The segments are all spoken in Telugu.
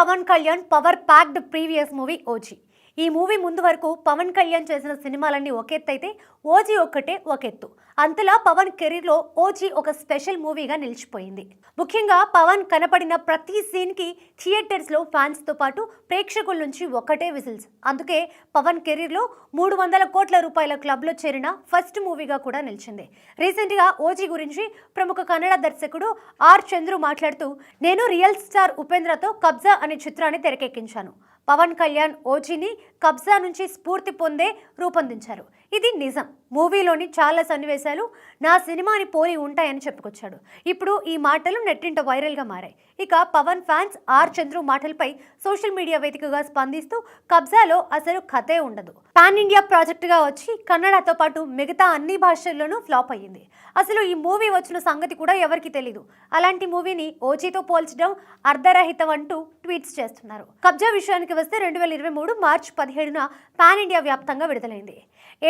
Pawan Kalyan power packed previous movie OG. ఈ మూవీ ముందు వరకు పవన్ కళ్యాణ్ చేసిన సినిమాలన్నీ ఒక ఎత్తు అయితే ఓజీ ఒక్కటే ఒక ఎత్తు. అంతలా పవన్ కెరీర్లో ఓజీ ఒక స్పెషల్ మూవీగా నిలిచిపోయింది. ముఖ్యంగా పవన్ కనపడిన ప్రతి సీన్కి థియేటర్స్లో ఫ్యాన్స్తో పాటు ప్రేక్షకుల నుంచి ఒక్కటే విజిల్స్. అందుకే పవన్ కెరీర్లో 300 కోట్ల రూపాయల క్లబ్లో చేరిన ఫస్ట్ మూవీగా కూడా నిలిచింది. రీసెంట్గా ఓజీ గురించి ప్రముఖ కన్నడ దర్శకుడు ఆర్ చంద్రు మాట్లాడుతూ, నేను రియల్ స్టార్ ఉపేంద్రతో కబ్జా అనే చిత్రాన్ని తెరకెక్కించాను. పవన్ కళ్యాణ్ ఓజీని కబ్జా నుంచి స్ఫూర్తి పొందే రూపొందించారు. ఇది నిజం. మూవీలోని చాలా సన్నివేశాలు నా సినిమాని పోలి ఉంటాయని చెప్పుకొచ్చాడు. ఇప్పుడు ఈ మాటలు నెట్టింట వైరల్గా మారాయి. ఇక పవన్ ఫ్యాన్స్ ఆర్ చంద్రు మాటలపై సోషల్ మీడియా వేదికగా స్పందిస్తూ, కబ్జాలో అసలు కథే ఉండదు, పాన్ ఇండియా ప్రాజెక్టుగా వచ్చి కన్నడతో పాటు మిగతా అన్ని భాషల్లోనూ ఫ్లాప్ అయ్యింది. అసలు ఈ మూవీ వచ్చిన సంగతి కూడా ఎవరికి తెలీదు. అలాంటి మూవీని ఓజీతో పోల్చడం అర్ధరహితం అంటూ ట్వీట్స్ చేస్తున్నారు. కబ్జా విషయానికి వస్తే 2023 మార్చి 17న పాన్ ఇండియా వ్యాప్తంగా విడుదలైంది.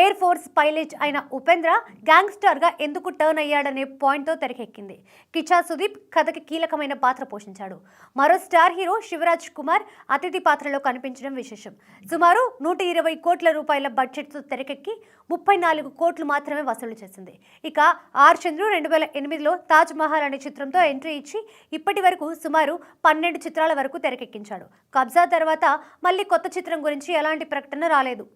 ఎయిర్ ఫోర్స్ పైలట్ అయిన ఉపేంద్ర గ్యాంగ్స్టర్గా ఎందుకు టర్న్ అయ్యాడనే పాయింట్తో తెరకెక్కింది. కిచ్చా సుదీప్ కథకి కీలకమైన పాత్ర పోషించాడు. మరో స్టార్ హీరో శివరాజ్ కుమార్ అతిథి పాత్రలో కనిపించడం విశేషం. సుమారు 120 కోట్ల రూపాయల బడ్జెట్తో తెరకెక్కి 34 కోట్లు మాత్రమే వసూలు చేసింది. ఇక ఆర్ చంద్రు 2008లో తాజ్ మహల్ అనే చిత్రంతో ఎంట్రీ ఇచ్చి ఇప్పటి వరకు సుమారు 12 చిత్రాల వరకు తెరకెక్కించాడు. కబ్జా తర్వాత మళ్ళీ కొత్త చిత్రం గురించి ఎలాంటి ప్రకటన రాలేదు.